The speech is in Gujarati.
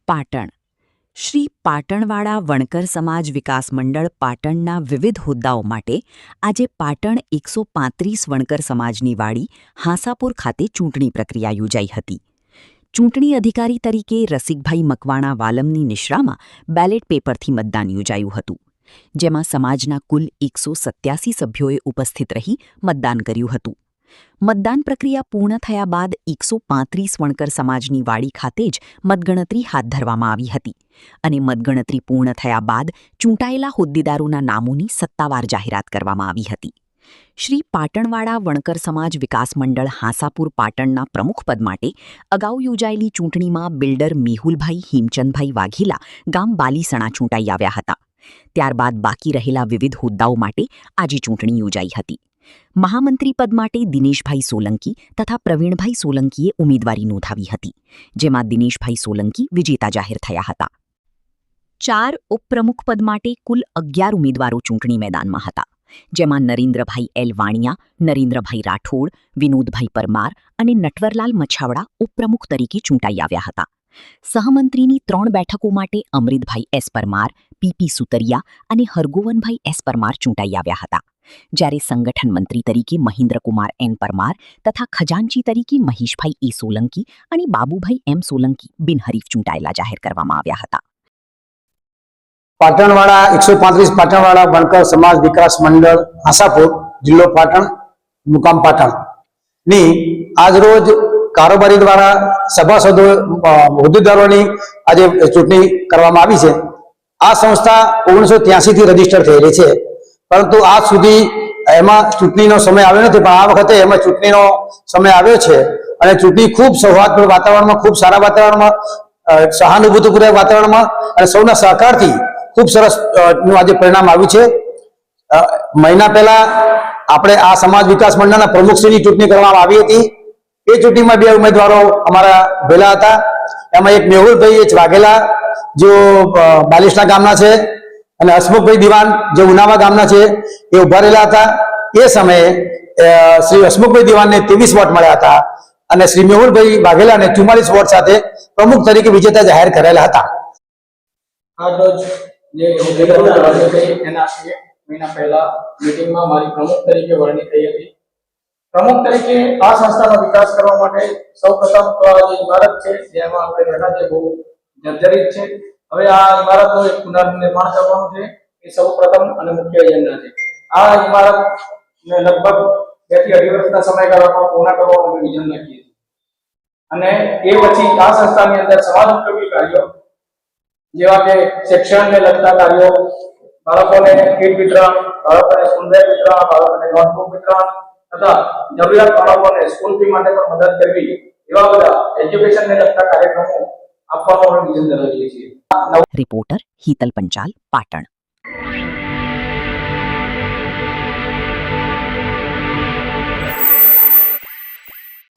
પાટણ શ્રી પાટણવાળા વણકર સમાજ વિકાસ મંડળ પાટણના વિવિધ હોદ્દાઓ માટે આજે પાટણ 135 વણકર સમાજની વાડી હાંસાપુર ખાતે ચૂંટણી પ્રક્રિયા યોજાઈ હતી. ચૂંટણી અધિકારી તરીકે રસિકભાઈ મકવાણા વાલમની નિશ્રામાં બેલેટ પેપરથી મતદાન યોજાયું હતું, જેમાં સમાજના કુલ 187 સભ્યોએ ઉપસ્થિત રહી મતદાન કર્યું હતું. મતદાન પ્રક્રિયા પૂર્ણ થયા બાદ 135 વણકર સમાજની વાડી ખાતે જ મતગણતરી હાથ ધરવામાં આવી હતી અને મતગણતરી પૂર્ણ થયા બાદ ચૂંટાયેલા હોદ્દેદારોના નામોની સત્તાવાર જાહેરાત કરવામાં આવી હતી. શ્રી પાટણવાળા વણકર સમાજ વિકાસ મંડળ હાંસાપુર પાટણના પ્રમુખપદ માટે અગાઉ યોજાયેલી ચૂંટણીમાં બિલ્ડર મેહુલભાઈ હેમચંદભાઈ વાઘેલા ગામ બાલીસણા ચૂંટાઈ આવ્યા હતા. ત્યારબાદ બાકી રહેલા વિવિધ હોદ્દાઓ માટે આજે ચૂંટણી યોજાઈ હતી. મહામંત્રી પદ માટે દિનેશભાઈ સોલંકી તથા પ્રવીણભાઈ સોલંકીએ ઉમેદવારી નોંધાવી હતી, જેમાં દિનેશભાઈ સોલંકી વિજેતા જાહેર થયા હતા. 4 ઉપપ્રમુખ પદ માટે કુલ 11 ઉમેદવારો ચૂંટણી મેદાનમાં હતા, જેમાં નરેન્દ્રભાઈ એલ વાણિયા, નરેન્દ્રભાઈ રાઠોડ, વિનોદભાઈ પરમાર અને નટવરલાલ મછાવડા ઉપપ્રમુખ તરીકે ચૂંટાઈ આવ્યા હતા. સહમંત્રીની 3 બેઠકો માટે અમૃતભાઈ એસ પરમાર, પીપી સુતરિયા અને હરગોવનભાઈ એસ પરમાર ચૂંટાઈ આવ્યા હતા, જ્યારે સંગઠન મંત્રી તરીકે મહેન્દ્રકુમાર એન પરમાર તથા ખજાનચી તરીકે મહેશભાઈ એ સોલંકી અને બાબુભાઈ એમ સોલંકી બિનહરીફ ચૂંટાયેલા જાહેર કરવામાં આવ્યા હતા. પાટણવાળા 135 પાટણવાળા વણકર સમાજ વિકાસ મંડળ હાંસાપુર, જિલ્લો પાટણ, મુકામ પાટણ ની આજરોજ કારોબારી દ્વારા સભાસદો હોદ્દેદારોની આજે ચૂંટણી કરવામાં આવી છે. આ સંસ્થા 1983 થી રજીસ્ટર થયેલી છે, પરંતુ આજ સુધી એમાં ચૂંટણીનો સમય આવ્યો નથી, પણ આ વખતે એમાં ચૂંટણીનો સમય આવ્યો છે અને ચૂંટણી ખૂબ સૌહાર્દપૂર્ણ વાતાવરણમાં, ખૂબ સારા વાતાવરણમાં, સહાનુભૂતિપૂર્વક વાતાવરણમાં અને સૌના સહકારથી ખૂબ સરસ નું આજે પરિણામ આવ્યું છે. મહિના પહેલા આપણે આ સમાજ વિકાસ મંડળના પ્રમુખશ્રીની ચૂંટણી કરવામાં આવી હતી. એ ચૂંટણીમાં 2 ઉમેદવારો અમારા ભેલા હતા. એમાં એક મેહુલભાઈ એચ વાઘેલા જો બાલીસણા ગામના છે અને હસમુખભાઈ દિવાન જે ઉનાવા ગામના છે એ ઉભા રહેલા હતા. એ સમયે શ્રી હસમુખભાઈ દિવાનને 23 વોટ મળ્યા હતા અને શ્રી મેહુલભાઈ વાઘેલાને 44 વોટ સાથે પ્રમુખ તરીકે વિજેતા જાહેર કરેલા હતા. જે હોદ્દેદારો એના મહિના પહેલા મીટિંગમાં મારી પ્રમુખ તરીકે વરણી થઈ હતી. પ્રમુખ તરીકે આ સંસ્થાનો વિકાસ કરવા માટે સૌપ્રથમ તો આ જે ઇમારત છે જેમાં આપણે બેઠા છે બહુ જર્જરિત છે. હવે આ ઇમારતનું એક પુનર્નિર્માણ કરવાનું છે, એ સૌપ્રથમ અને મુખ્ય એજન્ડા છે. આ ઇમારતને લગભગ 2 થી 2.5 વર્ષના સમયગાળામાં પૂર્ણ કરવાનો અમે વિઝન રાખીએ છીએ અને એ પછી આ સંસ્થાની અંદર સમાજ ઉપયોગી કાર્યો જેવા કે શિક્ષણને લગતા કાર્યો, બાળકોને કીટ વિતરણ, બાળકોને સ્કૂલ બેગ વિતરણ, બાળકોને નોટબુક વિતરણ તથા જરૂરિયાત બાળકોને સ્કૂલ ફી માટે પણ મદદ કરવી, એવા બધા એજ્યુકેશનને લગતા કાર્યક્રમો આપવાનો વિઝન ધરાવીએ છીએ. રિપોર્ટર હિતલ પંચાલ, પાટણ.